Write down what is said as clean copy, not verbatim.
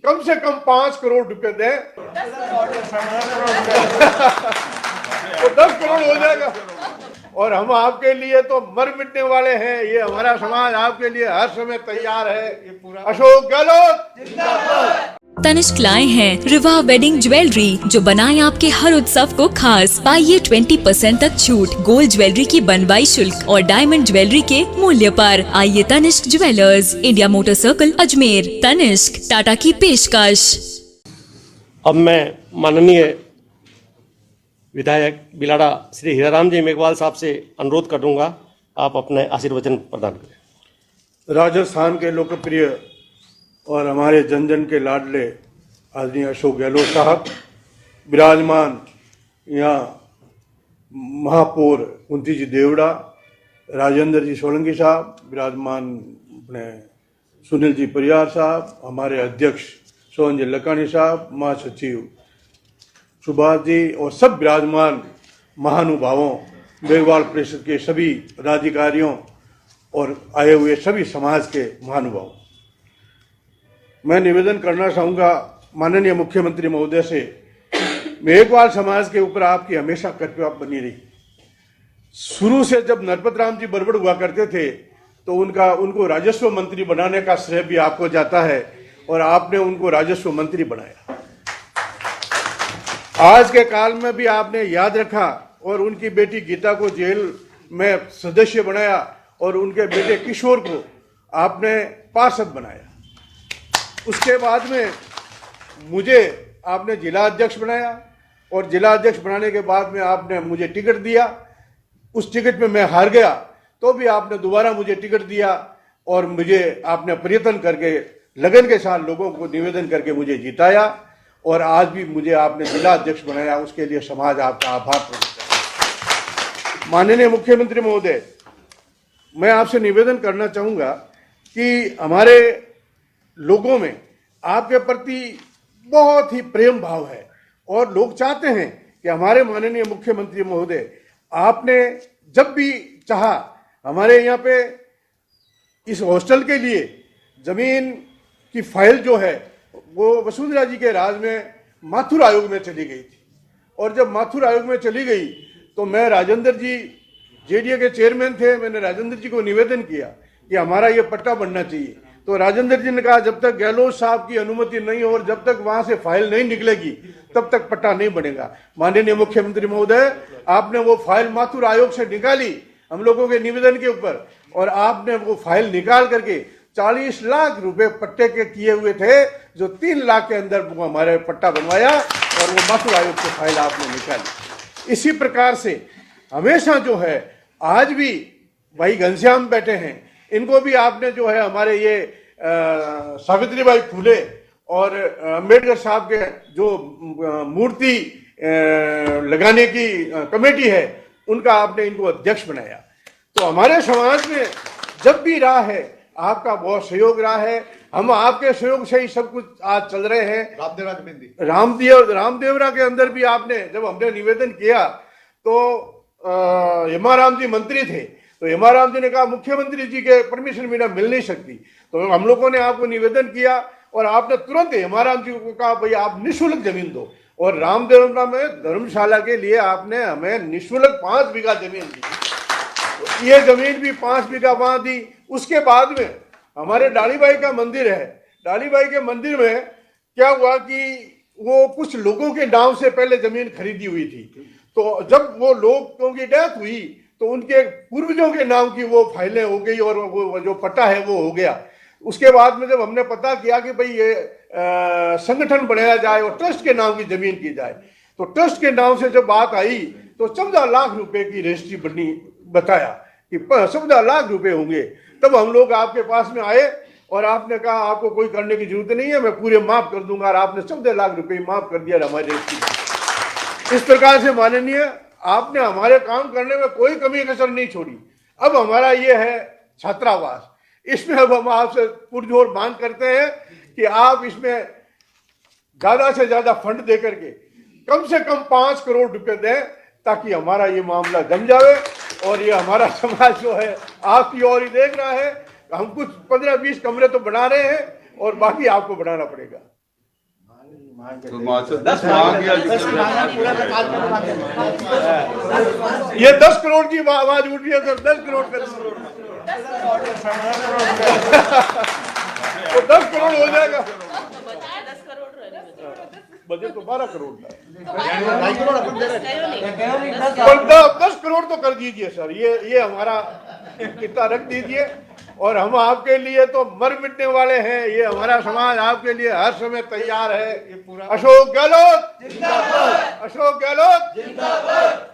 कम से कम 5 करोड़ रुपए दें तो 10 करोड़ हो जाएगा। और हम आपके लिए तो मर मिटने वाले हैं। ये हमारा समाज आपके लिए हर समय तैयार है। अशोक गहलोत। तनिष्क लाए हैं रिवा वेडिंग ज्वेलरी जो बनाए आपके हर उत्सव को खास। पाइए 20% तक छूट गोल्ड ज्वेलरी की बनवाई शुल्क और डायमंड ज्वेलरी के मूल्य पर। आइए Tanishq jewellers, India motor circle, Ajmer. Tanishq, Tata की पेशकश। अब मैं माननीय विधायक बिलाड़ा श्री हीराराम जी मेघवाल साहब से अनुरोध करूंगा, आप अपने आशीर्वचन प्रदान करें। राजस्थान के लोकप्रिय और हमारे जन जन के लाडले आदरणीय अशोक गहलोत साहब विराजमान, यहाँ महापौर कुंती जी देवड़ा, राजेंद्र जी सोलंकी साहब विराजमान, अपने सुनील जी परियार साहब, हमारे अध्यक्ष सोहन जी लकानी साहब, महासचिव सुभाष जी और सब विराजमान महानुभावों, मेघवाल परिषद के सभी पदाधिकारियों और आए हुए सभी समाज के महानुभावों, मैं निवेदन करना चाहूँगा माननीय मुख्यमंत्री महोदय से, मेघवाल समाज के ऊपर आपकी हमेशा कृपा बनी रही। शुरू से जब नरपत राम जी बरबड़ हुआ करते थे तो उनको राजस्व मंत्री बनाने का श्रेय भी आपको जाता है और आपने उनको राजस्व मंत्री बनाया। आज के काल में भी आपने याद रखा और उनकी बेटी गीता को जेल में सदस्य बनाया और उनके बेटे किशोर को आपने पार्षद बनाया। उसके बाद में मुझे आपने जिला अध्यक्ष बनाया और जिला अध्यक्ष बनाने के बाद में आपने मुझे टिकट दिया। उस टिकट में मैं हार गया तो भी आपने दोबारा मुझे टिकट दिया और मुझे आपने प्रयत्न करके लगन के साथ लोगों को निवेदन करके मुझे जिताया और आज भी मुझे आपने जिला अध्यक्ष बनाया। उसके लिए समाज आपका आभार प्रकट करता है। माननीय मुख्यमंत्री महोदय, मैं आपसे निवेदन करना चाहूँगा कि हमारे लोगों में आपके प्रति बहुत ही प्रेम भाव है और लोग चाहते हैं कि हमारे माननीय मुख्यमंत्री महोदय, आपने जब भी चाहा हमारे यहाँ पे इस हॉस्टल के लिए जमीन की फाइल जो है वो वसुंधरा जी के राज में माथुर आयोग में चली गई थी और जब माथुर आयोग में चली गई तो मैं राजेंद्र जी जेडीए के चेयरमैन थे, मैंने राजेंद्र जी को निवेदन किया कि हमारा ये पट्टा बनना चाहिए। तो राजेंद्र जी ने कहा जब तक गहलोत साहब की अनुमति नहीं हो और जब तक वहां से फाइल नहीं निकलेगी तब तक पट्टा नहीं बनेगा। माननीय मुख्यमंत्री महोदय, आपने वो फाइल माथुर आयोग से निकाली हम लोगों के निवेदन के ऊपर और आपने वो फाइल निकाल करके 40 लाख रुपए पट्टे के किए हुए थे जो 3 लाख के अंदर वो हमारे पट्टा बनवाया और वो माथुर आयोग से फाइल आपने निकाली। इसी प्रकार से हमेशा जो है आज भी भाई घनश्याम बैठे हैं, इनको भी आपने जो है हमारे ये सावित्रीबाई फुले और अम्बेडकर साहब के जो मूर्ति लगाने की कमेटी है उनका आपने इनको अध्यक्ष बनाया। तो हमारे समाज में जब भी रहा है आपका बहुत सहयोग रहा है। हम आपके सहयोग से ही सब कुछ आज चल रहे हैं। रामदेवरा के अंदर भी आपने जब हमने निवेदन किया तो हेमाराम जी मंत्री थे तो हेमाराम जी ने कहा मुख्यमंत्री जी के परमिशन बिना मिल नहीं सकती। तो हम लोगों ने आपको निवेदन किया और आपने तुरंत हेमाराम जी को कहा भाई आप निःशुल्क जमीन दो और रामदेवरा में धर्मशाला के लिए आपने हमें निःशुल्क 5 बीघा जमीन दी। तो ये जमीन भी 5 बीघा वहां दी। उसके बाद में हमारे डालीबाई का मंदिर है, डालीबाई के मंदिर में क्या हुआ कि वो कुछ लोगों के नाम से पहले जमीन खरीदी हुई थी। तो जब वो लोगों की डेथ हुई तो उनके पूर्वजों के नाम की वो फाइलें हो गई और वो जो पट्टा है वो हो गया। उसके बाद में जब हमने पता किया कि भाई ये संगठन बनाया जाए और ट्रस्ट के नाम की जमीन की जाए तो ट्रस्ट के नाम से जब बात आई तो 14 लाख रुपए की रजिस्ट्री बनी, बताया कि 14 लाख रुपए होंगे। तब हम लोग आपके पास में आए और आपने कहा आपको कोई करने की जरूरत नहीं है, मैं पूरे माफ कर दूंगा और आपने 14 लाख रुपए माफ कर दिया हमारी रजिस्ट्री। इस प्रकार से माननीय आपने हमारे काम करने में कोई कमी कसर नहीं छोड़ी। अब हमारा ये है छात्रावास, इसमें अब हम आपसे पुरजोर मांग करते हैं कि आप इसमें ज्यादा से ज्यादा फंड दे करके कम से कम 5 करोड़ रुपए दें ताकि हमारा ये मामला जम जाए और ये हमारा समाज जो है आपकी ओर ही देख रहा है। हम कुछ 15-20 कमरे तो बना रहे हैं और बाकी आपको बनाना पड़ेगा। तो मास्टर 10 मांग किया ये 10 करोड़ की आवाज उठ रही है सर, 10 करोड़ कर तो 10 करोड़ हो जाएगा। बजट तो 12 करोड़ था, पर 10 करोड़ तो कर दीजिए सर, ये हमारा कितना रख दीजिए। और हम आपके लिए तो मर मिटने वाले हैं, ये हमारा समाज आपके लिए हर समय तैयार है। अशोक गहलोत जिंदाबाद, अशोक गहलोत जिंदाबाद।